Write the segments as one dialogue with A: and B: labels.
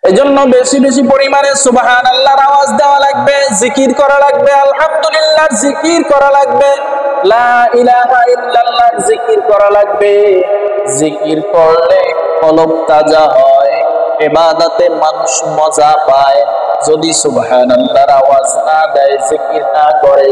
A: এজন্য বেশি বেশি পরিমাণে সুবহানাল্লাহর আওয়াজ দেওয়া লাগবে, জিকির করা লাগবে, আলহামদুলিল্লাহ জিকির করা লাগবে, লা ইলাহা ইল্লাল্লাহ জিকির করা লাগবে। জিকির করলে কলব তাজা হয়, ইবাদতে মানুষ মজা পায়। যদি সুবহানাল্লাহর আওয়াজ না দেয়, জিকির না করে,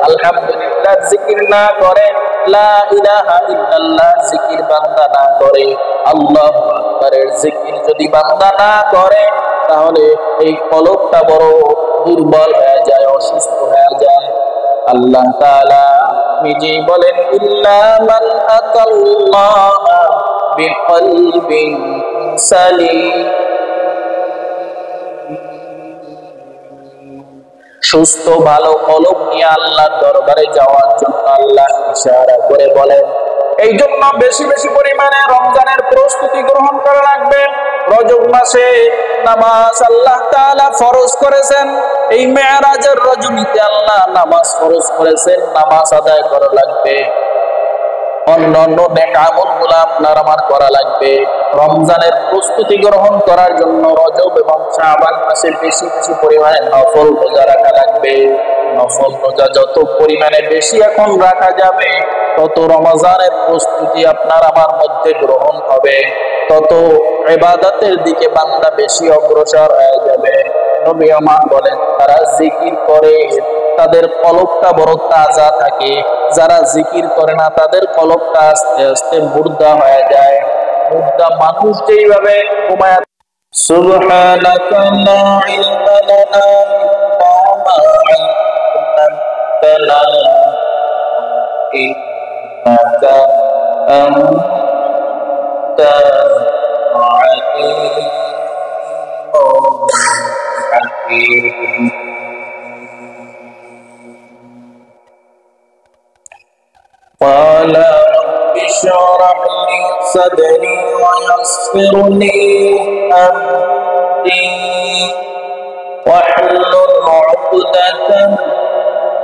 A: আলহামদুলিল্লাহ জিকির না করে, লা ইলাহা ইল্লাল্লাহ জিকির বান্দা না করে, আল্লাহু আকবারের জিকির যদি বান্দা না করে, তাহলে এই কলবটা বড় দুর্বল হয়ে যায়, অসুস্থ হয়ে যায়। আল্লাহ তাআলা নিজেই বলেন, ইল্লা মান আতাল্লাহ বিকলবিন সালিম। সুস্থ ভালো কলব নিয়ে আল্লাহর দরবারে যাওয়ার জন্য আল্লাহ ইশারা করে বলেন। এই জন্য বেশি বেশি পরিমাণে রমজানের প্রস্তুতি গ্রহণ করা লাগবে। রজব মাসে নামাজ আল্লাহ তাআলা ফরজ করেছেন। এই মেরাজের রজনীতে আল্লাহ নামাজ ফরজ করেছেন, নামাজ আদায় করা লাগবে। অন্যান্য নেক আমলগুলো আপনার আমার করা লাগবে। রমজানের প্রস্তুতি গ্রহণ করার জন্য রজব এবং শাবান মাসে বেশি বেশি পরিমাণে নফল রোজা রাখা লাগবে। নফল রোজা যত পরিমাণে বেশি এখন রাখা যাবে, তত রমজানের প্রস্তুতি আপনার আমার মধ্যে গ্রহণ হবে, তত ইবাদতের দিকে বান্দা বেশি অগ্রসর হয়ে যাবে। নবী আমার বলেন, তারা জিকির করে তাদের কলবটা বড় তাজা থাকে, যারা জিকির করে না তাদের কলবটা আস্তে আস্তে মুর্দা হয়ে যায়। মুর্দা মানুষ যেইভাবে ঘুমায়। সুবহানাকা লা ইলমা লানা ইল্লা মা আল্লামতানা ইন্নাকা আনতাল আলিমুল হাকীম। قال رب اشرح لي صدري ويسر لي أمري واحلل عقدة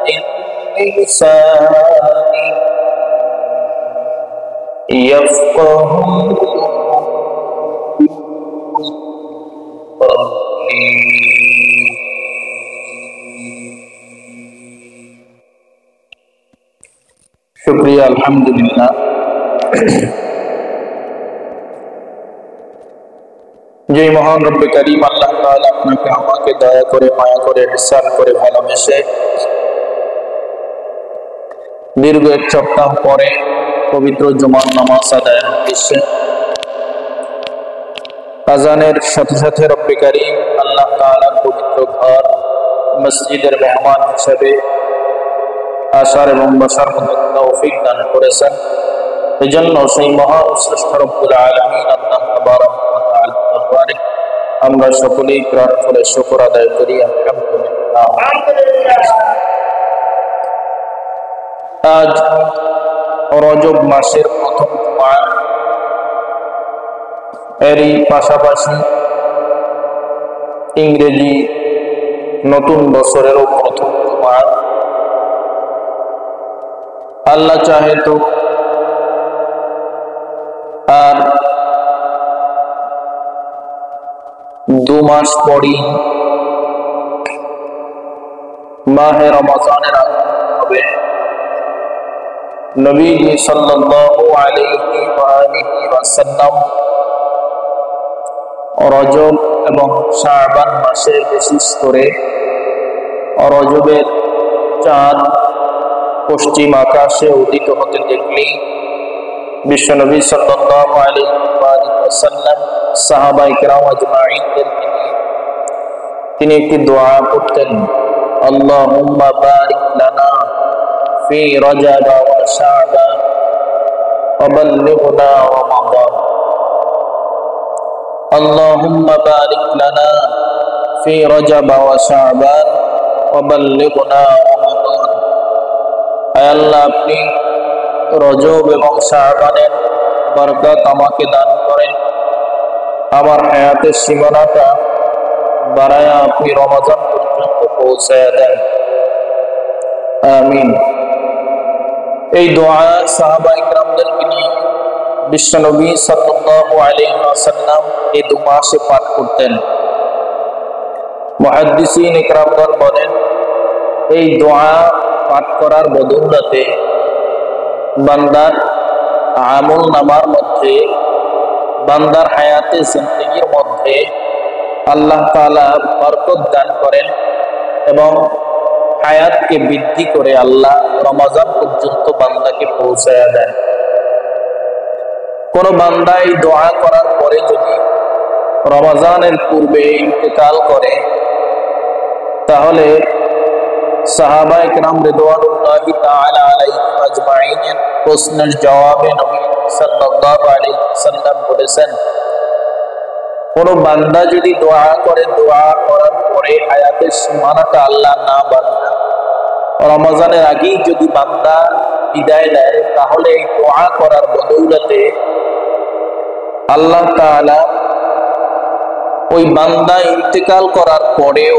A: من لساني يفقهوا قولي শুকরিয়া, আলহামদুলিল্লাহ। যে মহান রব্বে কারীম আল্লাহ তাআলা আপনাকে আমাকে দয়া করে মায়া করে ইহসান করে ভালোবেসে দীর্ঘ এক সপ্তাহ পরে পবিত্র জুমার নামাজ আদায়ের উদ্দেশ্যে আযানের সাথে সাথে রব্বে কারীম আল্লাহ তাআলার পবিত্র ঘর মসজিদের মেহমান হিসেবে আসার এবং বসার মতো তৌফিক দান করেছেন। এই জন্য সেই মহান শ্রেষ্ঠ রব্বুল আলামিন আল্লাহ তাবারক ওয়া তাআলার দরবারে আমরা সকলেই প্রাণ করে শুকর আদায় করি, আলহামদুলিল্লাহ। আজ রজব মাসের প্রথম জুমা, এরই পাশাপাশি ইংরেজি নতুন বছরেরও প্রথম জুমা। আল্লাহ চাহে তো আর 2 মাস পরই মাহে রমজানের আগমন হবে। নবীজি সাল্লাল্লাহু আলাইহি ওয়া আলিহি ওয়াসাল্লাম রজব এবং শাবান মাসের বিশেষ করে রজবের চাঁদ পশ্চিম আকাশে উদিত হতে দেখলেই বিশ্বনবী সাল্লাল্লাহু আলাইহি ওয়াসাল্লাম সাহাবায়ে কেরাম আজমাইনদেরকে নিয়ে তিনি একটি দোয়া করতেন, আল্লাহুম্মা বারিক লানা ফি রজব ওয়া শাবান ওয়া বাল্লিগনা রমাদান। আল্লাহুম্মা বারিক লানা ফি রজব ওয়া শাবান ওয়া বাল্লিগনা রমাদান। আয় আল্লাহ, আপনি রজব এবং শাবানের বরকত আমাকে দান করেন, আমার হায়াতের সীমানাটা বাড়ায়া আপনি রমজান পর্যন্ত পৌঁছায় দেন, আমিন। এই দোয়া সাহাবায়ে কেরামদেরকে নিয়ে বিশ্বনবী সাল্লাল্লাহু আলাইহি ওয়াসাল্লাম এই 2 মাসে পাঠ করতেন। মুহাদ্দিসিন ইকরামগণ বলেন, এই দোয়া পাঠ করার বদৌলতে বান্দার আমল নামার মধ্যে, বান্দার হায়াতে জিন্দেগির মধ্যে আল্লাহ তাআলা বরকত দান করেন এবং হায়াতকে বৃদ্ধি করে আল্লাহ রমজান পর্যন্ত বান্দাকে পৌঁছায়া দেন। কোন বান্দা এই দোয়া করার পরে যদি রমজানের পূর্বে ইন্তেকাল করে, তাহলে সাহাবায়ে কেরাম রিদওয়ানুল্লাহি তাআলা আলাইহিম আজমাইনের প্রশ্নের জবাবে নবী সাল্লাল্লাহু আলাইহি ওয়াসাল্লাম বলেছেন, কোন বান্দা যদি দোয়া করে, দোয়া করার পরে হায়াতের সীমানাটা আল্লাহ না বাড়ায়, রমজানের আগেই যদি বান্দা বিদায় নেয়, তাহলে এই দোয়া করার বদৌলতে আল্লাহ তাআলা ওই বান্দা ইন্তেকাল করার পরেও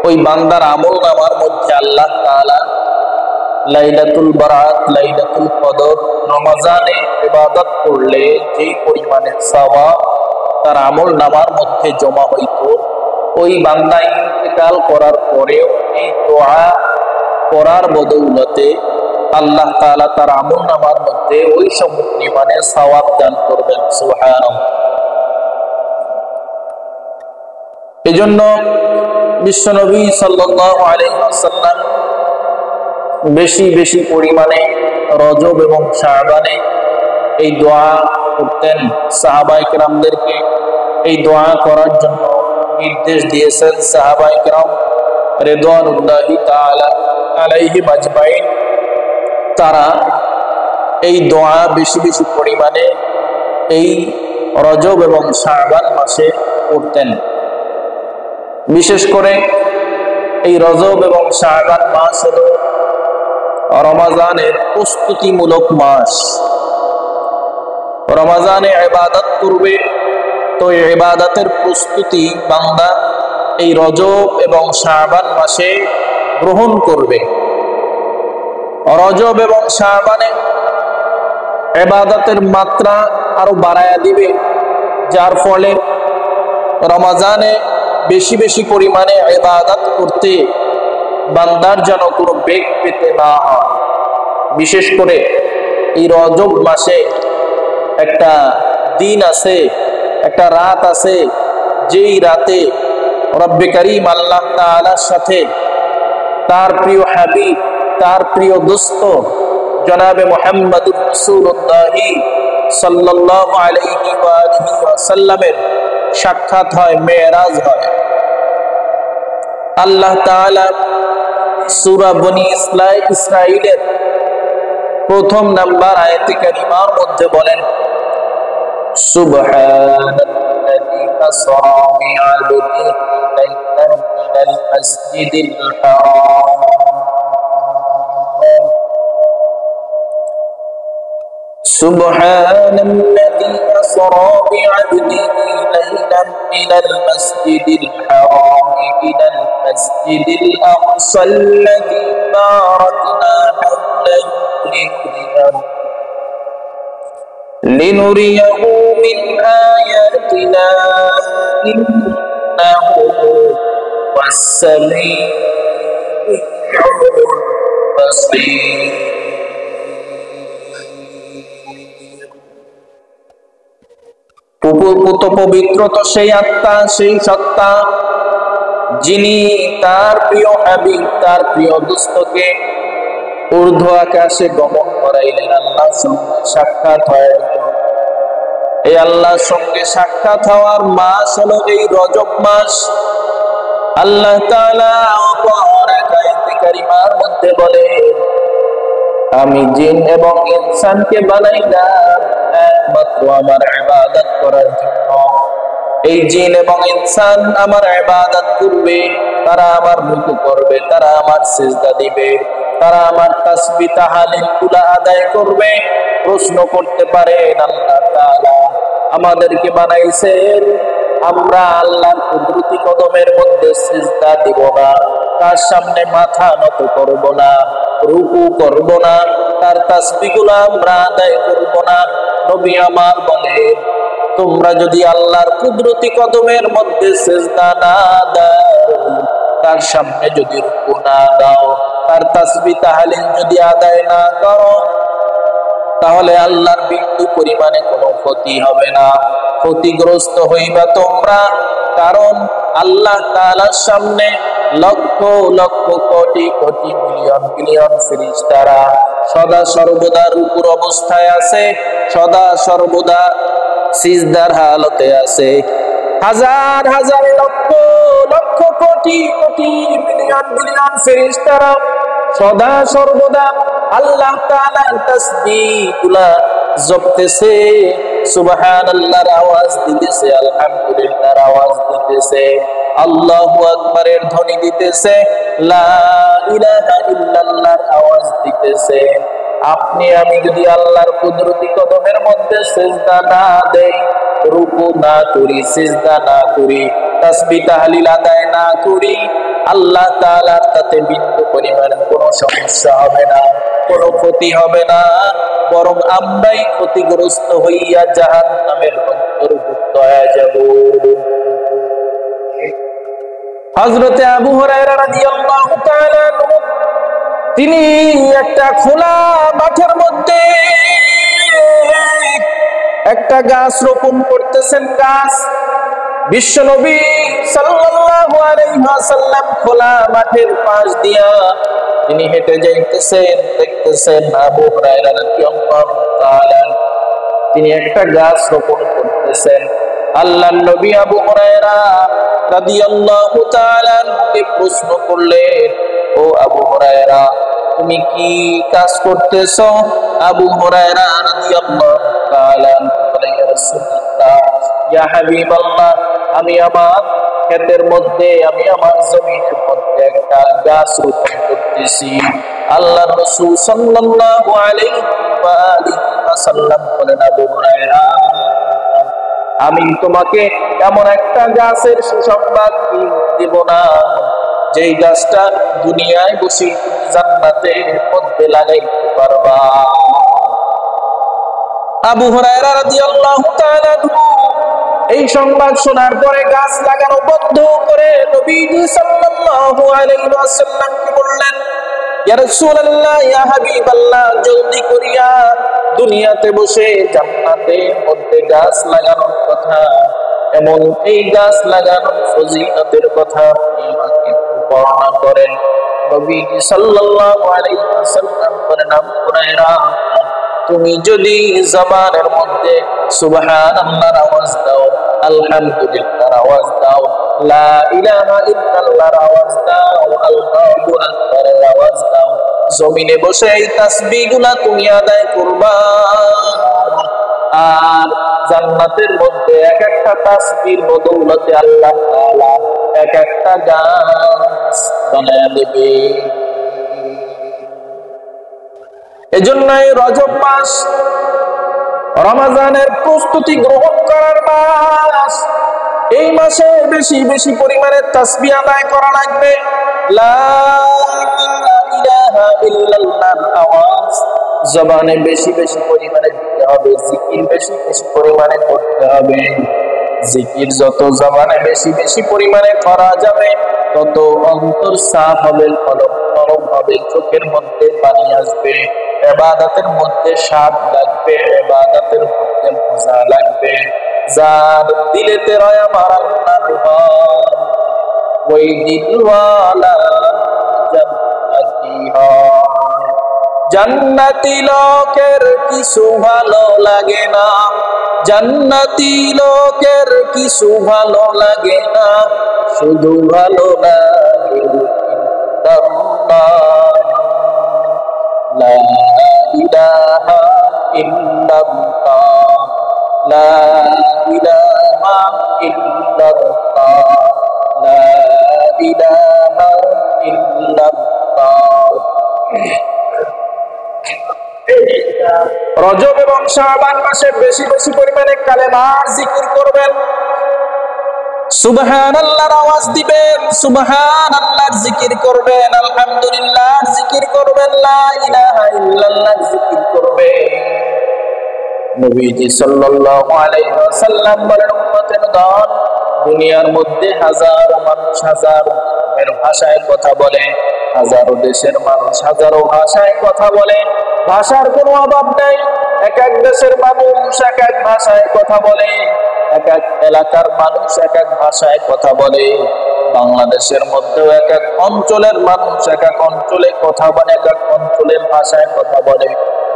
A: ওই বান্দার আমল নামার মধ্যে আল্লাহ তাআলা লাইলাতুল বারাত, লাইলাতুল কদর, রমজানে ইবাদত করলে যেই পরিমাণের সওয়াব তার আমল নামার মধ্যে জমা হইত, ওই বান্দা ইন্তেকাল করার পরেও এই দোয়া করার বদৌলতে আল্লাহ তাআলা তার আমল নামার মধ্যে ওই সম পরিমাণের সওয়াব দান করবেন। সুবহানাল্লাহ। এজন্য বিশ্বনবী সাল্লাল্লাহু আলাইহি ওয়াসাল্লাম বেশি বেশি পরিমাণে রজব এবং শাবানে এই দোয়া করতেন। সাহাবায়ে কেরামদেরকে এই দোয়া করার জন্য নির্দেশ দিয়েছেন সাহাবায়ে কেরাম রিদওয়ানুল্লাহি তাআলা আলাইহিম আজমাইন। তারা এই দোয়া বেশি বেশি পরিমাণে এই রজব এবং শাবান মাসে করতেন। বিশেষ করে এই রজব এবং শাবান মাস হলো রমজানের প্রস্তুতিমূলক মাস। রমজানে ইবাদত করবে, তো এই ইবাদতের প্রস্তুতি বান্দা এই রজব এবং শাবান মাসে গ্রহণ করবে। রজব এবং শাবানে ইবাদতের মাত্রা আরো বাড়ায়া দিবে, যার ফলে রমজানে বেশি বেশি পরিমাণে ইবাদত করতে বান্দার যেন কোনো বেগ পেতে না হয়। বিশেষ করে এই রজব মাসে একটা দিন আছে, একটা রাত আছে, যেই রাতে রব্বে কারীম আল্লাহ তাআলার সাথে তার প্রিয় হাবিব, তার প্রিয় দোস্ত জনাবে মুহাম্মদুর রাসূলুল্লাহ সাল্লাল্লাহু আলাইহি ওয়া আলিহি ওয়াসাল্লামের সাক্ষাৎ হয়, মেরাজ হয়। আল্লাহ তাআলা সূরা বনি ইসরাঈলের প্রথম নাম্বার আয়াতে কারিমার মধ্যে বলেন, সুবহানাল্লাযী আসরা বি'আবদিহি লাইলান মিনাল মাসজিদিল হারাম سبحان الذي أسرى بعبده ليلا من المسجد الحرام إلى المسجد الأقصى الذي باركنا حوله لنريه من آياتنا إنه هو السميع البصير। পবিত্র তো সেই আত্মা, সেই সত্তা যিনি তার প্রিয় হাবিব, তার প্রিয় দোস্তকে ঊর্ধ্ব আকাশে গমন করাইলেন আল্লাহর সঙ্গে সাক্ষাৎ হয়। এই আল্লাহর সঙ্গে সাক্ষাৎ হওয়ার মাস হলো এই রজব মাস। আল্লাহ তাআলা আয়াতে কারিমার মধ্যে বলে, আমি জিন এবং ইনসানকে বানাইলাম একমাত্র আমার ইবাদত করার জন্য। এই জিন এবং ইনসান আমার ইবাদত করবে, তারা আমার রুকু করবে, তারা আমার সিজদা দিবে, তারা আমার তাসবিহ তাহলিল গুলা আদায় করবে। প্রশ্ন করতে পারেন আল্লাহ তাআলা আমাদেরকে বানাইছেন, আমরা আল্লাহর কুদরতি কদমের মধ্যে সিজদা দিব না, তার সামনে মাথা নত করব না, রুকু করব না, তার তাসবিহগুলো আমরা আদায় করব না। নবী আমার বলে, তোমরা যদি আল্লাহর কুদরতি কদমের মধ্যে সিজদা না দাও, তার সামনে যদি রুকু না দাও, তার তাসবিহ তাহলিল যদি আদায় না করো, তাহলে আল্লাহর বিন্দু পরিমাণে কোনো ক্ষতি হবে না। ক্ষতিগ্রস্ত হইবা তোমরা, কারণ আল্লাহ তাআলার সামনে লক্ষ লক্ষ কোটি কোটি মিলিয়ন বিলিয়ন ফেরেশতারা সদা সর্বদা রুকুর অবস্থায় আছে, সদা সর্বদা সিজদার হালতে আছে। হাজার হাজার লক্ষ লক্ষ কোটি কোটি মিলিয়ন বিলিয়ন ফেরেশতারা সদা সর্বদা আল্লাহ তাআলার তাসবিহগুলা জপতেছে, সুবহানাল্লাহর আওয়াজ দিতেছে, আলহামদুলিল্লাহর আওয়াজ দিতেছে, আল্লাহু আকবারের ধ্বনি দিতেছে, লা ইলাহা ইল্লাল্লাহর আওয়াজ দিতেছে। আপনি আমি যদি আল্লাহর কুদরতি কদমের মধ্যে সিজদা না দেই, রুকু না করি, সিজদা না করি, তাসবিহ তাহলিল আদায় না করি, আল্লাহ তাআলার তাতে বিন্দু পরিমাণ কোনো সমস্যা হবে না, কোনো ক্ষতি হবে না, বরং আমরাই ক্ষতিগ্রস্ত হইয়া জাহান্নামের অন্তর্ভুক্ত হয়ে যাব। হযরতে আবু হুরায়রা রাদিয়াল্লাহু তাআলা তিনি একটা খোলা মাঠের মধ্যে একটা গাছ রোপণ করতেছেন। গাছ বিশ্বনবী সাল্লাল্লাহু আলাইহি ওয়াসাল্লাম খোলা মাঠের পাশ দিয়া তিনি হেঁটে যাইতেছেন, দেখতেছেন আবু হুরায়রা রাদিয়াল্লাহু তাআলা তিনি একটা গাছ রোপণ করতেছেন। আল্লাহর নবী আবু হুরায়রা রাদিয়াল্লাহু তাআলা কে প্রশ্ন করলেন, ও আবু হুরায়রা তুমি কি কাজ করতেছো? আবু হুরায়রা রাদিয়াল্লাহু তাআলা বলেন, ইয়া রাসূলুল্লাহ, ইয়া হাবিবাল্লাহ, আমি আমার ক্ষেতের মধ্যে, আমি আমার জমিনের মধ্যে একটা গাছ রোপণ করতেছি। আল্লাহর রাসূল সাল্লাল্লাহু আলাইহি ওয়াসাল্লাম বলেন, আবু হুরায়রা আমি তোমাকে এমন একটা গাছের সুসংবাদ দেব না যেই গাছটা দুনিয়ায় বসে জান্নাতের মধ্যে লাগাইতে পারবা। আবু হুরায়রা রাদিয়াল্লাহু তাআলা এই সংবাদ শোনার পরে গাছ লাগানো বন্ধ করে নবীজি সাল্লাল্লাহু আলাইহি ওয়াসাল্লামকে বললেন, ইয়া রাসূলুল্লাহ, ইয়া হাবিবাল্লাহ, জলদি করিয়া দুনিয়াতে বসে জান্নাতের মধ্যে গাছ লাগানোর কথা, এমন এই গাছ লাগানোর ফজিলতের কথা আপনি আমাকে বর্ণনা করেন। নবীজি সাল্লাল্লাহু আলাইহি ওয়াসাল্লাম বলেন, আবু হুরায়রা তুমি যদি জবানের মধ্যে সুবহানাল্লাহর আওয়াজ দাও, আলহামদুলিল্লাহর আওয়াজ দাও, লা ইলাহা ইল্লাল্লাহর আওয়াজ দাও, আল্লাহু আকবারের আওয়াজ দাও, জমিনে বসে এই তাসবিহগুলা তুমি আদায় করবা, আর জান্নাতের মধ্যে এক একটা তাসবিহর বদৌলতে আল্লাহ তাআলা এক একটা গাছ বানায় দেবে। এজন্যই রজব মাস রমজানের প্রস্তুতি গ্রহণ করার মাস। এই মাসে বেশি বেশি পরিমাণে তাসবিহ আদায় করা লাগবে, লা ইলাহা ইল্লাল্লাহর আওয়াজ জবানে বেশি বেশি পরিমাণে দিতে হবে, জিকির বেশি বেশি পরিমাণে করতে হবে। জিকির যত জবানে বেশি বেশি পরিমাণে করা যাবে, তত অন্তর সাফ হবে, কলব নরম হবে, চোখের মধ্যে পানি আসবে, ইবাদতের মধ্যে স্বাদ লাগবে, ইবাদতের মধ্যে মজা লাগবে। যার দিলেতে রয় আমার আল্লাহর ভয়, ওই দিলওয়ালা জান্নাতি হয়। জান্নাতি লোকের কিছু ভালো লাগে না, জান্নাতি লোকের কিছু ভালো লাগে না, শুধু ভালো লাগে লা ইলাহা ইল্লাল্লাহ, লা ইলাহা ইল্লাল্লাহ, লা ইলাহা ইল্লাল্লাহ। রজব এবং শাবান মাসে বেশি বেশি পরিমাণে কালেমার জিকির করবেন, সুবহানাল্লাহর আওয়াজ দিবেন, সুবহানাল্লাহর জিকির করবেন, আলহামদুলিল্লাহর জিকির করবেন, লা ইলাহা ইল্লাল্লাহর জিকির করবেন। নবীজি সাল্লাল্লাহু আলাইহি ওয়াসাল্লাম বলেন, উম্মতের দল দুনিয়ার মধ্যে হাজারো মানুষ হাজারো ভাষায় কথা বলে, হাজারো দেশের মানুষ হাজারো ভাষায় কথা বলে, ভাষার কোনো অভাব নেই। এক এক দেশের মানুষ এক এক ভাষায় কথা বলে, এক এক এলাকার মানুষ এক এক ভাষায় কথা বলে। বাংলাদেশের মধ্যেও এক এক অঞ্চলের মানুষ এক এক অঞ্চলে কথা বলে, এক এক অঞ্চলের ভাষায় কথা বলে।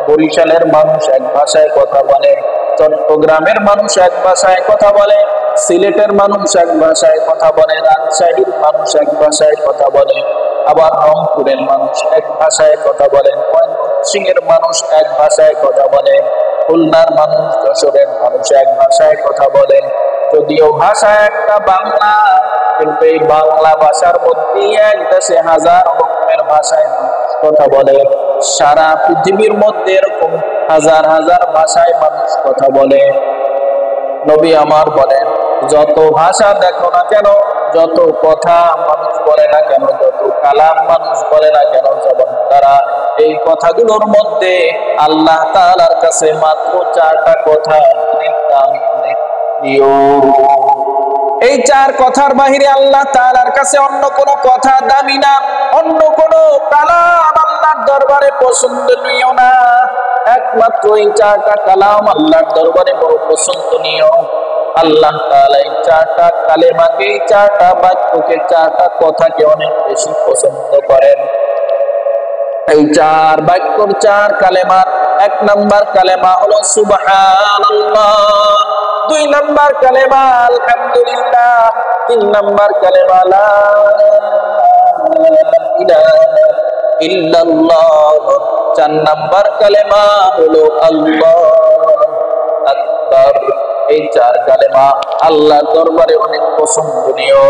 A: বরিশালের মানুষ এক ভাষায় কথা বলে, চট্টগ্রামের মানুষ এক ভাষায় কথা বলে, সিলেটের মানুষ এক ভাষায় কথা বলে, রাজশাহীর মানুষ এক ভাষায় কথা বলে, আবার রংপুরের মানুষ এক ভাষায় কথা বলেন, ময়মনসিংহের মানুষ এক ভাষায় কথা বলে, খুলনার মানুষ যশোরের মানুষ এক ভাষায় কথা বলে। যদিও ভাষা একটা বাংলা, কিন্তু এই বাংলা ভাষার মধ্যে এক দেশে হাজার রকমের ভাষায় কথা বলে। সারা পৃথিবীর মধ্যে এরকম হাজার হাজার ভাষায় মানুষ কথা বলে। নবী আমার বলেন, যত ভাষা দেখো না কেন, যত কথা মানুষ বলে না কেন, যত কালাম মানুষ বলে না কেন জবান দ্বারা, এই কথাগুলোর মধ্যে আল্লাহ তাআলার কাছে মাত্র 4টা কথা এই 4 কথার বাহিরে আল্লাহ তাআলার কাছে অন্য কোনো কথা দামি না, অন্য কোনো কালাম আল্লাহর দরবারে পছন্দনীয় না। একমাত্র এই 4টা কালাম আল্লাহর দরবারে বড় পছন্দনীয়। আল্লাহ তাআলা এই 4টা কালেমাকে, 4টা বাক্যকে, 4টা কথাকে অনেক বেশি পছন্দ করেন। এই 4 বাক্যর 4 কালেমার 1 নাম্বার কালেমা হলো সুবহানাল্লাহ, 2 নাম্বার কালেমা আলহামদুলিল্লাহ, 3 নাম্বার কালেমা লা ইলাহা ইল্লাল্লাহ, 4 নাম্বার কালেমা হলো আল্লাহু আকবার। এই 4 কালেমা আল্লাহর দরবারে অনেক পছন্দনীয়।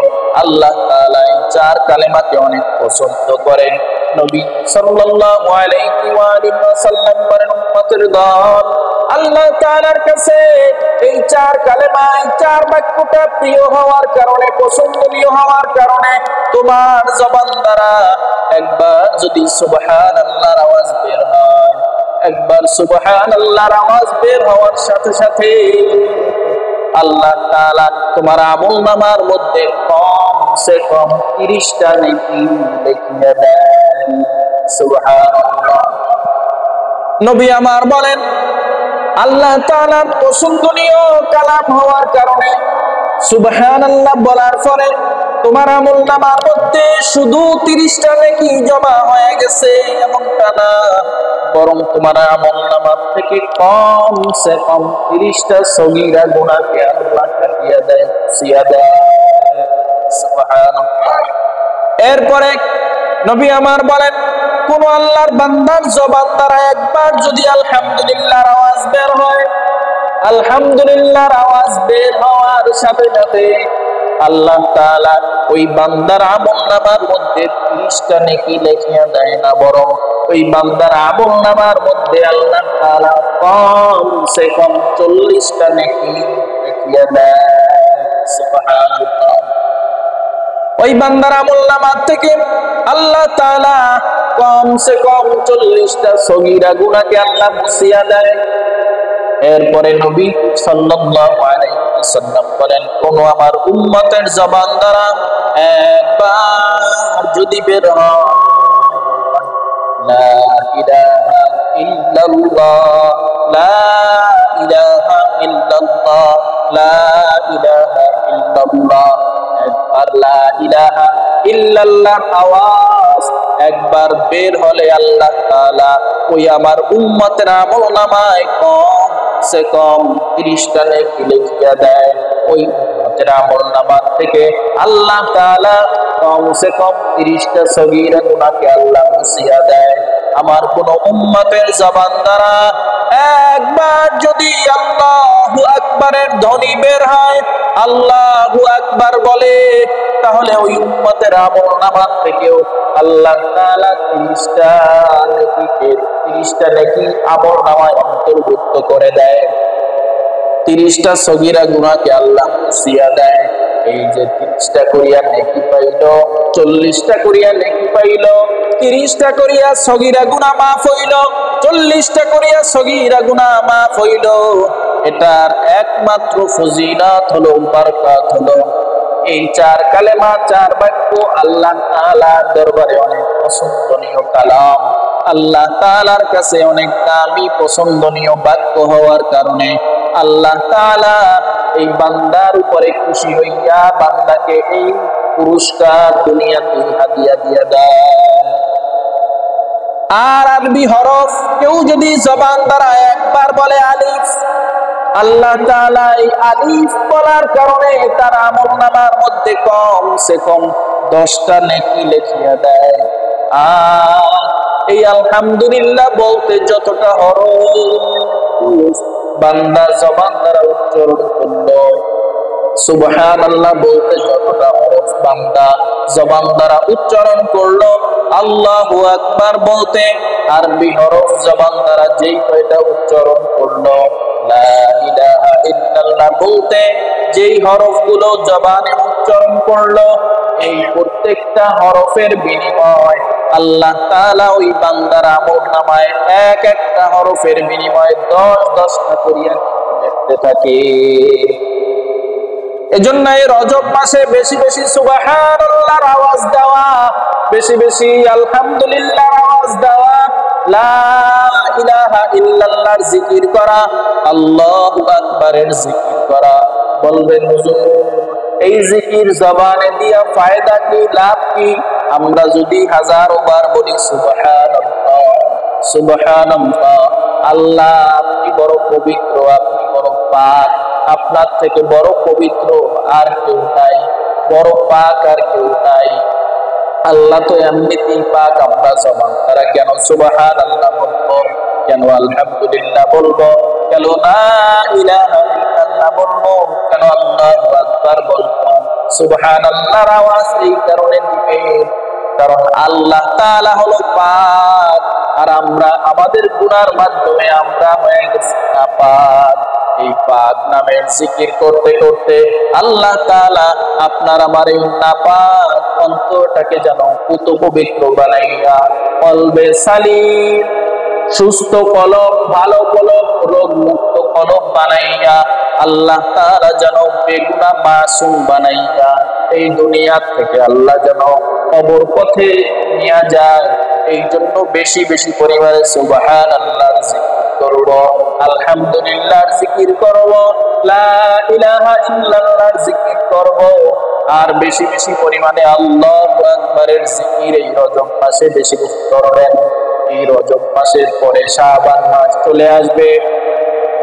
A: আল্লাহ তাআলা এই 4 কালেমাকে অনেক পছন্দ করেন। নবী সাল্লাল্লাহু আলাইহি ওয়া আলিহি ওয়াসাল্লাম বলেন, উম্মতের দল আল্লাহ তাআলার কাছে এই 4 কালেমা, এই 4 বাক্যটা প্রিয় হওয়ার কারণে, পছন্দনীয় হওয়ার কারণে তোমার জবান দ্বারা একবার যদি সুবহানাল্লাহর আওয়াজ বের হয়, একবার সুবহানাল্লাহর আওয়াজ বের হওয়ার সাথে সাথে আল্লাহ তাআলা তোমার আমলনামার মধ্যে কমসে কম 30টা নেকি লিখে দেন। সুবহানাল্লাহ। নবী আমার বলেন, আল্লাহ তাআলার পছন্দনীয় কালাম হওয়ার কারণে সুবহানাল্লাহ বলার পরে তোমার আমলনামার মধ্যে শুধু 30টা নেকি জমা হয়ে গেছে এমনটা না, বরং তোমার আমলনামার থেকে কমসে কম 30টা সগীরা গুনাহকে আল্লাহ কাটিয়ে দেয়, মুছিয়ে দেয়। সুবহানাল্লাহ। এরপরে নবী আমার বলেন, কোন আল্লাহর বান্দার জবান দ্বারা একবার যদি আলহামদুলিল্লাহর আওয়াজ বের হয়, আলহামদুলিল্লাহর আওয়াজ বের হওয়ার সাথে সাথে আল্লাহ তাআলা ওই বান্দার আমলনামার মধ্যে 30টা নেকি লিখিয়ে দেয় না, বরং ওই বান্দার আমলনামার মধ্যে আল্লাহ তাআলা কমসে কম 40টা নেকি লিখিয়ে দেয়। সুবহানাল্লাহ। ওই বান্দার আমলনামার থেকে আল্লাহ তাআলা কমসে কম 40টা সগীরা গুনাহকে আল্লাহ মুছিয়ে দেয়। এরপরে নবী সাল্লাল্লাহু আলাইহি ওয়াসাল্লাম বলেন, কোন আমার উম্মতের জবান দ্বারা একবার যদি বের হয় লা ইলাহা ইল্লাল্লাহ, লা ইলাহা ইল্লাল্লাহ, লা ইলাহা ইল্লাল্লাহ, একবার লা ইলাহা ইল্লাল্লাহ আওয়াজ একবার বের হলে আল্লাহ তাআলা ওই আমার উম্মতের আমলনামায় কমসে কম 30টা নেকি লিখে দেয়। ওই উম্মতের আমলনামা থেকে আল্লাহ তাআলা কমসে কম 30টা সগীরা গুনাহকে আল্লাহ মুছিয়ে দেয়। আমার কোন উম্মতের জবান দ্বারা একবার যদি আল্লাহু আকবারের ধ্বনি বের হয়, আল্লাহু আকবার বলে, তাহলে ওই উম্মতের আমলনামা থেকেও আল্লাহ তাআলা 30টা নেকি আমলনামায় অন্তর্ভুক্ত করে দেয়। 30টা সগীরা গুনাহকে আল্লাহ মুছিয়ে দেয়। এই যে 30টা করিয়া নেকি পাইল, 40টা করিয়া নেকি পাইল, 30টা করিয়া সগীরা গুনাহ মাফ হইল, 40টা করিয়া সগীরা গুনাহ মাফ হইল। এটার একমাত্র ফজিলত হলো, বরকত হলো এই 4 কালেমা 4 বাক্য আল্লাহ তাআলার দরবারে অনেক পছন্দনীয় কালাম, আল্লাহ তাআলার কাছে অনেক দামি পছন্দনীয় বাক্য হওয়ার কারণে আল্লাহ তাআলা এই বান্দার উপরে খুশি হইয়া বান্দাকে এই পুরস্কার দুনিয়াতে হাদিয়া দিয়া দেয়। আর আরবি হরফ কেউ যদি জবান দ্বারা একবার বলে আলিফ, আল্লাহ তাআলা এই আলিফ বলার কারণে তার আমলনামার মধ্যে কমসে কম 10টা নেকি লিখিয়া দেয়। আর এই আলহামদুলিল্লাহ বলতে যতটা হরফ বান্দা জবান দ্বারা উচ্চারণ করলো, সুবহানাল্লাহ বলতে যতটা হরফ বান্দা জবান দ্বারা উচ্চারণ করলো, আল্লাহু আকবার বলতে আরবি হরফ জবান দ্বারা যেই কয়টা উচ্চারণ করলো, লা ইলাহা ইল্লাল্লাহ বলতে যেই হরফগুলো জবানে উচ্চারণ করলো, এই প্রত্যেকটা হরফের বিনিময় আল্লাহ তাআলা ওই বান্দার আমলনামায় এক একটা হরফের বিনিময়ে 10-10টা করিয়া লিখতে থাকে। এজন্য এই রজব মাসে বেশি বেশি সুবহানাল্লাহর আওয়াজ দেওয়া, বেশি বেশি আলহামদুলিল্লাহর আওয়াজ দেওয়া, লা ইলাহা ইল্লাল্লাহর জিকির করা, আল্লাহু আকবারের জিকির করা। বলবেন হুজুর এই জিকির জবানে দিয়া ফায়দা কি, লাভ কি? আমরা যদি 1000 বার বলি সুবহানাল্লাহ সুবহানাল্লাহ, আল্লাহ আপনি বড় পবিত্র, আপনি বড় পাক, আপনার থেকে বড় পবিত্র আর কেউ নাই, বড় পাক আর কেউ নাই। আল্লাহ তো এমনিতেই পাক, আমরা জবান দ্বারা কেন সুবহানাল্লাহ বলবো, কেন আলহামদুলিল্লাহ বলবো, কেন লা ইলাহা ইল্লাল্লাহ বলবো, কেন আল্লাহু আকবার বলবো? সুবহানাল্লাহর আওয়াজ এই কারণে দিবেন কারণ আল্লাহ তাআলা হলো পাক, আর আমরা আমাদের গুনার মাধ্যমে আমরা হয়ে গেছি নাপাক। এই পাক নামের জিকির করতে করতে আল্লাহ তাআলা আপনার আমার এই নাপাক অন্তরটাকে যেন পুত পবিত্র বানাইয়া কলবে সালিম, সুস্থ কলব, ভালো কলব, রোগ মুক্ত কলব বানাইয়া আল্লাহ তাআলা যেন বেগুনা মাসুম বানাইয়া এই দুনিয়া থেকে আল্লাহ যেন কবর পথে নিয়ে যায়। এই জন্য বেশি বেশি পরিমাণে সুবহানাল্লাহর জিকির করব, আলহামদুলিল্লাহর জিকির করব, লা ইলাহা ইল্লাল্লাহর জিকির করব, আর বেশি বেশি পরিমাণে আল্লাহু আকবারের জিকির এই রজব মাসে বেশি বেশি করবেন। এই রজব মাসের পরে শাবান মাস চলে আসবে।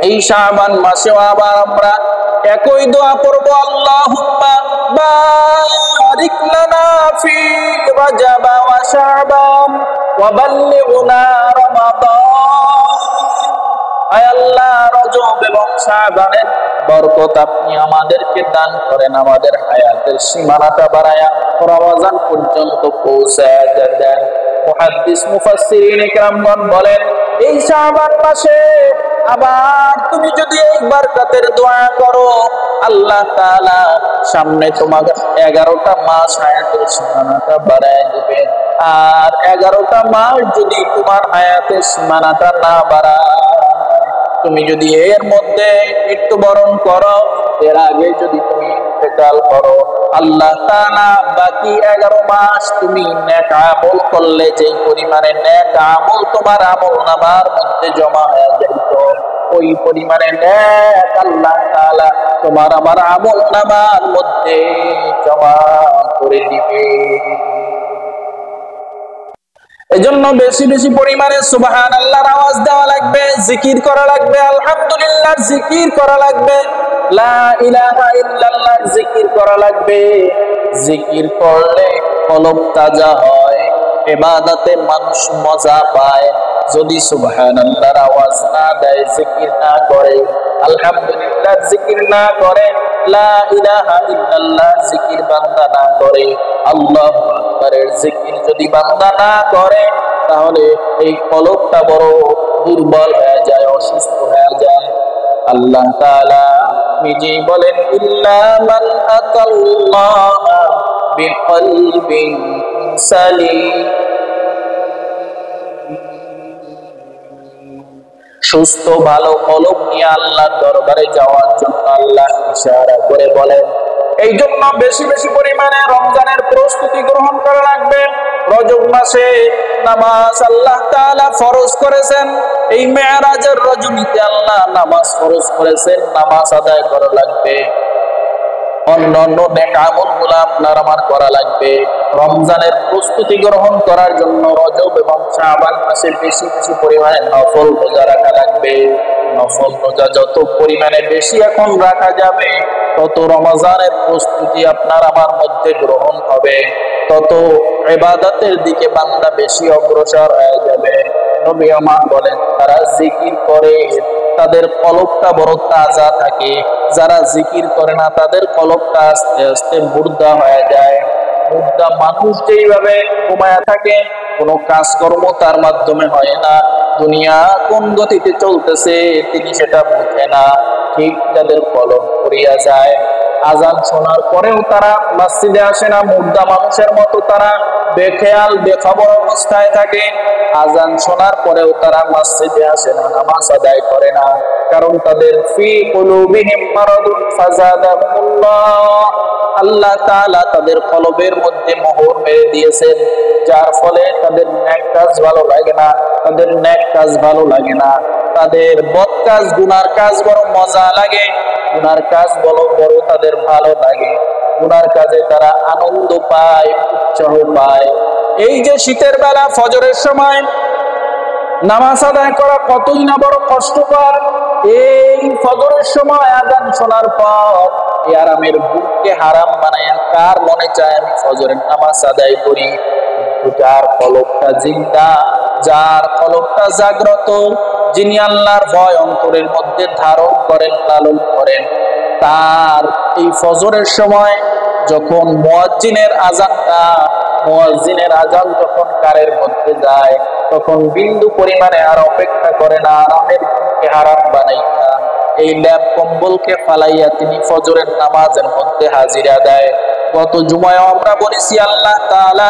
A: এই শাবান মাসেও আবার আমরা একই দোয়া পড়ব, আল্লাহুম্মা বারিক লানা ফি রজব ওয়া শাবান ওয়া বাল্লিগনা রমাদান। আয় আল্লাহ, রজব এবং শাবানের বরকত আপনি আমাদেরকে দান করেন, আমাদের হায়াতের সীমানাটা বাড়ায়া রমজান পর্যন্ত পৌঁছায় দেন। মুহাদ্দিস মুফাসসিরিন ইকরামগণ বলেন, এই শাবান মাসে আবার তুমি যদি এই বরকতের দোয়া করো, আল্লাহ তাআলা সামনে তোমার 11টা মাস হায়াতের সীমানাটা বাড়ায় দিবে। আর 11টা মাস যদি তোমার হায়াতের সীমানাটা না বাড়ায়, তুমি যদি এর মধ্যে মৃত্যুবরণ করো, এর আগে যদি তুমি ইন্তেকাল করো, আল্লাহ তাআলা বাকি 11 মাস তুমি নেক আমল করলে যেই পরিমাণে নেক আমল তোমার আমলনামার মধ্যে জমা হয়ে যাইত, ওই পরিমাণে নেক আল্লাহ তাআলা তোমার আমার আমলনামার মধ্যে জমা করে দিবে। এজন্য বেশি বেশি পরিমাণে সুবহানাল্লাহর আওয়াজ দেওয়া লাগবে, জিকির করা লাগবে, আলহামদুলিল্লাহর জিকির করা লাগবে, লা ইলাহা ইল্লাল্লাহর জিকির করা লাগবে। জিকির করলে কলব তাজা হয়, ইবাদতে মানুষ মজা পায়। যদি সুবহানাল্লাহর আওয়াজ না দেয়, জিকির না করে, আলহামদুলিল্লাহর জিকির না করে, লা ইলাহা ইল্লাল্লাহর জিকির বান্দা না করে, আল্লাহু আকবারের জিকির যদি বান্দা না করে, তাহলে এই কলবটা বড় দুর্বল হয়ে যায়, অসুস্থ হয়ে যায়। আল্লাহ তাআলা নিজেই বলেন, ইল্লা মান আতাল্লাহ বিকলবিন সালিম। সুস্থ ভালো কলব নিয়ে আল্লাহর দরবারে যাওয়ার জন্য আল্লাহ ইশারা করে বলেন। এই জন্য বেশি বেশি পরিমাণে রমজানের প্রস্তুতি গ্রহণ করা লাগবে। রজব মাসে নামাজ আল্লাহ তাআলা ফরজ করেছেন। এই মেরাজের রজনীতে আল্লাহ নামাজ ফরজ করেছেন, নামাজ আদায় করা লাগবে। অন্যান্য নেক আমলগুলো আপনার আমার করা লাগবে। রমজানের প্রস্তুতি গ্রহণ করার জন্য রজব এবং শাবান মাসে বেশি বেশি পরিমাণে নফল রোজা রাখা লাগবে। নফল রোজা যত পরিমাণে বেশি এখন রাখা যাবে, তত রমজানের প্রস্তুতি আপনার আমার মধ্যে গ্রহণ হবে, তত ইবাদতের দিকে বান্দা বেশি অগ্রসর হয়ে যাবে। নবী আমার বলেন, তারা জিকির করে তাদের কলবটা বড় তাজা থাকে, যারা জিকির করে না তাদের কলবটা আস্তে আস্তে মুর্দা হয়ে যায়। মুর্দা মানুষ যেইভাবে ঘুমায়া থাকে, কোনো কাজকর্ম তার মাধ্যমে হয় না, দুনিয়া কোন গতিতে চলতেছে তিনি সেটা বুঝে না, ঠিক তাদের কলব পড়িয়া যায়। আজান শোনার পরেও তারা মসজিদে আসে না, মুর্দা মানুষের মতো তারা বেখেয়াল বেখবর অবস্থায় থাকে। আজান শোনার পরেও তারা মসজিদে আসে না, নামাজ আদায় করে না, কারণ তাদের ফি কুলুবিহিম মারাদুন ফাযাদাহুমুল্লাহ, আল্লাহ তাআলা তাদের কলবের মধ্যে মোহর মেরে দিয়েছেন, যার ফলে তাদের নেক কাজ ভালো লাগে না, তাদের নেক কাজ ভালো লাগে না, তাদের বদ কাজ গুনার কাজ বড় মজা লাগে, গুনার কাজ বড় তাদের ভালো লাগে, গুনার কাজে তারা আনন্দ পায়, উৎসাহ পায়। এই যে শীতের বেলা ফজরের সময় নামাজ আদায় করা কতই না বড় কষ্টকর। এই ফজরের সময় আযান শোনার পর এই আরামের বুককে হারাম বানায় কার মনে চায় আমি ফজরের নামাজ আদায় করি? যার কলবটা জিন্দা, যার কলবটা জাগ্রত, যিনি আল্লাহর ভয় অন্তরের মধ্যে ধারণ করেন, লালন করেন, তার এই ফজরের সময় যখন মুয়াজ্জিনের আযান যখন কারের মধ্যে যায়, তখন বিন্দু পরিমাণে আর অপেক্ষা করে না, আরামের বুককে হারাম বানাই না, এই ল্যাপ কম্বলকে ফালাইয়া তিনি ফজরের নামাজের মধ্যে হাজিরা দেয়। গত জুমায় আমরা বলেছি আল্লাহ তাআলা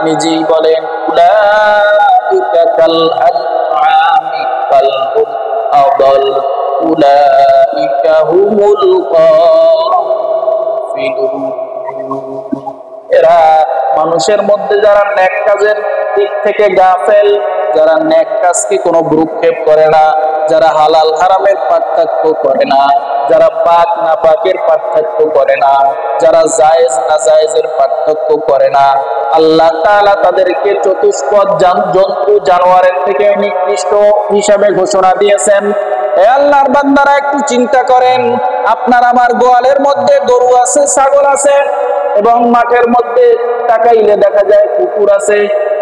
A: নিজেই বলেন, উলাইকা কাল আনআমি বাল হুম আদাল উলাইকা হুমুল গাফিলুন। এরা মানুষের মধ্যে যারা নেক কাজের দিক থেকে গাফেল, যারা নেক কাজকে কোনো ভ্রুক্ষেপ করে না, যারা হালাল হারামের পার্থক্য করে না, যারা পাক না পাকের পার্থক্য করে না, যারা জায়েজ না জায়েজের পার্থক্য করে না, আল্লাহ তাআলা তাদেরকে চতুষ্পদ জন্তু জানোয়ারের থেকে নিকৃষ্ট হিসাবে ঘোষণা দিয়েছেন। হে আল্লাহর বান্দারা, একটু চিন্তা করেন, আপনার আমার গোয়ালের মধ্যে গরু আছে, ছাগল আছে, এবং মাঠের মধ্যে তাকাইলে দেখা যায় কুকুর আছে,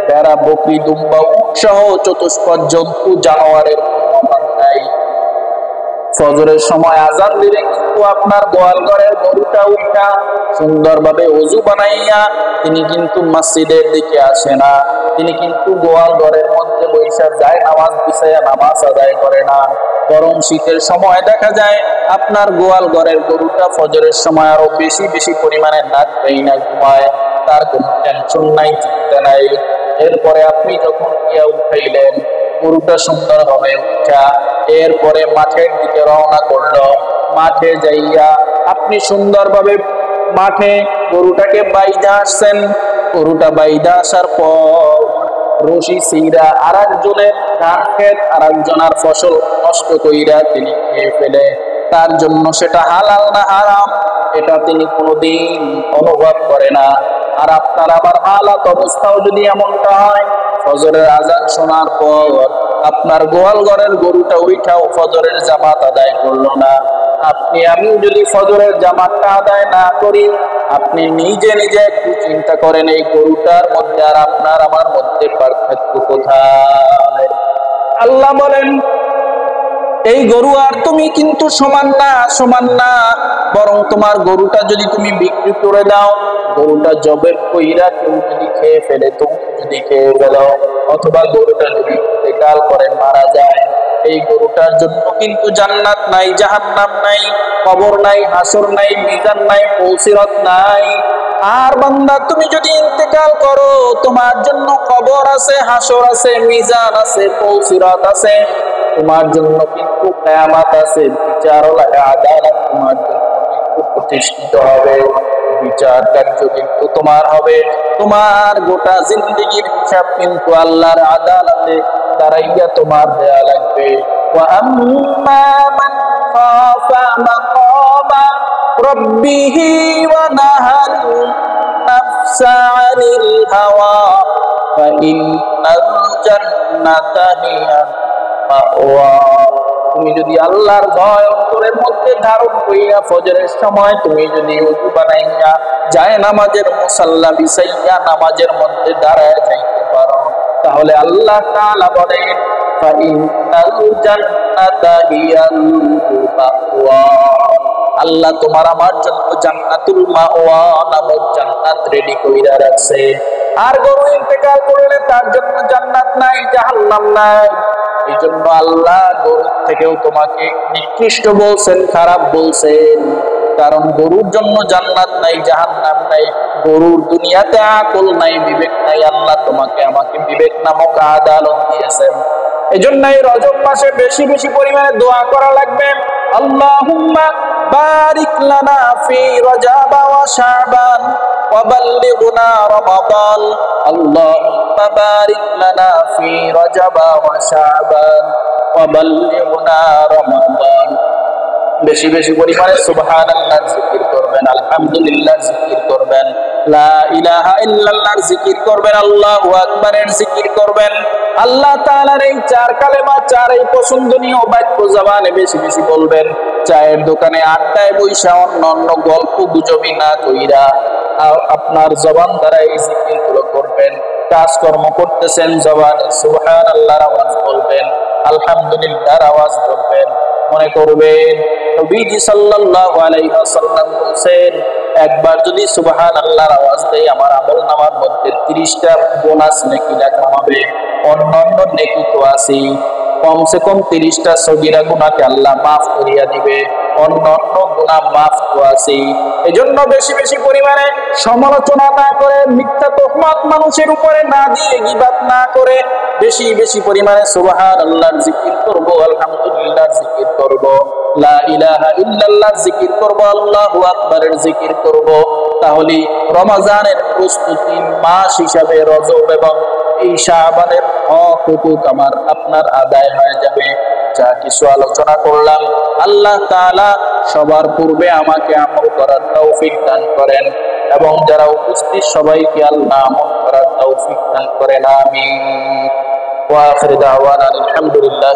A: ভেড়া, বকরি, দুম্বা, উট সহ চতুষ্পদ জন্তু জানোয়ারের নাই। ফজরের সময় আযান দিলে কিন্তু আপনার গোয়াল ঘরের গরুটা উঠা সুন্দরভাবে ওযু বানাইয়া তিনি কিন্তু মসজিদের দিকে আসে না, তিনি কিন্তু গোয়াল ঘরের মধ্যে বৈশা যায় নামাজ বিছাইয়া নামাজ আদায় করে না, বরং শীতের সময় দেখা যায় আপনার গোয়াল ঘরের গরুটা ফজরের সময় আরো বেশি বেশি পরিমাণে নাক দেয় না, ঘুমায়, তার কোনো টেনশন নাই, চিন্তা নাই। এরপরে আপনি যখন গিয়া উঠাইলেন, গরুটা সুন্দরভাবে উঠা এরপরে মাঠের দিকে রওনা করলো, মাঠে যাইয়া আপনি সুন্দরভাবে মাঠে গরুটাকে বাইদা আসছেন, গরুটা বাইদা আসার পর রশি ছিঁড়া আর একজনের ধান ক্ষেত আর একজনের ফসল নষ্ট কইরা তিনি খেয়ে ফেলে, তার জন্য সেটা হালাল না হারাম এটা তিনি কোনোদিন অনুভব করে না। আর আপনার আবার হালাত অবস্থাও যদি এমনটা হয়, ফজরের আযান শোনার পর আপনার গোয়াল ঘরের গরুটা উঠাও ফজরের জামাত আদায় করলো না, আপনি আমি যদি ফজরের জামাতটা আদায় না করি, আপনি নিজে নিজে একটু চিন্তা করেন এই গরুটার মধ্যে আর আপনার আমার মধ্যে পার্থক্য কোথায়? আল্লাহ বলেন, এই গরু আর তুমি কিন্তু সমান না, বরং তোমার গরুটা যদি তুমি বিক্রি করে দাও, গরুটা জবে কইরা কেউ যদি খেয়ে ফেলে, তুমি যদি খেয়ে ফেলো, অথবা গরুটা যদি ইন্তেকাল করে মারা যায়, এই গরুটার জন্য কিন্তু জান্নাত নাই, জাহান্নাম নাই, কবর নাই, হাসর নাই, মিজান নাই, পৌসিরাত নাই। আর বান্দা তুমি যদি ইন্তেকাল করো, তোমার জন্য কবর আছে, হাসর আছে, মিজান আছে, পৌসিরাত আছে, তোমার জন্য কিন্তু কিয়ামত আছে, বিচার ও আদালত তোমার জন্য কিন্তু প্রতিষ্ঠিত হবে, বিচার কার্য কিন্তু তোমার হবে। তোমার গোটা জিন্দেগির হিসাব কিন্তু আল্লাহর আদালতে দাঁড়াইয়া তোমার দেয়া লাগবে। ওয়া আম্মা মান খাফা মাকামা রাব্বিহি ওয়া নাহান নাফসা আনিল হাওয়া ফাইন্নাল জান্নাতা হিয়াল মাওয়া। তুমি যদি আল্লাহর ভয় অন্তরের মধ্যে ধারণ করিয়া ফজরের সময় তুমি যদি ওযু বানাইয়া যায় নামাজের মুসাল্লা বিছাইয়া নামাজের মধ্যে দাঁড়ায় যাইতে পারো, তাহলে আল্লাহ তাআলা বলেন ফাইন্নাল জান্নাতা হিয়াল মাওয়া, আল্লাহ তোমার আমার জন্য জান্নাতুল মাওয়া নামক জান্নাত রেডি কইরা রাখছে। আর গরু ইন্তেকাল করলে তার জন্য জান্নাত নাই, জাহান্নাম নাই। এই জন্য আল্লাহ গরুর থেকেও তোমাকে নিকৃষ্ট বলছেন, খারাপ বলছেন, কারণ গরুর জন্য জান্নাত নাই, জাহান্নাম নাই। গরুর দুনিয়াতে আকল নাই, বিবেক নাই। আল্লাহ তোমাকে আমাকে বিবেক নামক আদালত দিয়েছেন। এই জন্য এই রজব মাসে বেশি বেশি পরিমাণে দোয়া করা লাগবে। আল্লাহুম্মা বারিক লানা ফি রজব ওয়া শাবান ওয়া বাল্লিগনা রমাদান। আল্লাহুম্মা বারিক লানা ফি রজব ওয়া শাবান ওয়া বাল্লিগনা রমাদান। বেশি বেশি পরিমাণে সুবহানাল্লাহ জিকির করবেন, আলহামদুলিল্লাহ জিকির করবেন, লা ইলাহা ইল্লাল্লাহর জিকির করবেন, আল্লাহু আকবারের জিকির করবেন। আল্লাহ তাআলার এই চার কালেমা, চার এই পছন্দনীয় বাক্য জবানে বেশি বেশি বলবেন। চায়ের দোকানে আড্ডায় বইসা অন্য গল্প গুজবি না কইরা আপনার জবান দ্বারা এই জিকিরগুলো করবেন। কাজকর্ম করতেছেন, জবানে সুবহানাল্লাহর আওয়াজ বলবেন, আলহামদুলিল্লাহর আওয়াজ বলবেন। মনে করবেন নবীজি সাল্লাল্লাহু আলাইহি ওয়াসাল্লাম বলেন, একবার যদি সুবহানাল্লাহর আওয়াজ দেই আমার আমলনামার মধ্যে 30টা বোনাস নেকি লেখা হবে। অন্যান্য নেকি তো আছে, কমসে কম 30টা সগীরা গুনাহকে আল্লাহ মাফ করিয়া দিবে, অন্যান্য গুনাহ মাফ তো আছে। এজন্য বেশি বেশি পরিমাণে সমালোচনা না করে, মিথ্যা তোহমত মানুষের উপরে না দিয়ে, গীবাত না করে বেশি বেশি পরিমাণে সুবহানাল্লাহর জিকির করব, আলহামদুলিল্লাহর জিকির করব, লা ইলাহা ইল্লাল্লাহর জিকির করব, আল্লাহু আকবারের জিকির করব। তাহলে রমজানের প্রস্তুতি মাস হিসাবে রজব এবং এই শাবানের হক আমার আপনার আদায় হয়ে যাবে। যা কিছু আলোচনা করলাম আল্লাহ তাআলা সবার পূর্বে আমাকে আমল করার তৌফিক দান করেন এবং যারা উপস্থিত সবাইকে আল্লাহ আমল করার তৌফিক দান করেন। আমিন। ওয়া আখিরু দাওয়ানা আলহামদুলিল্লাহ।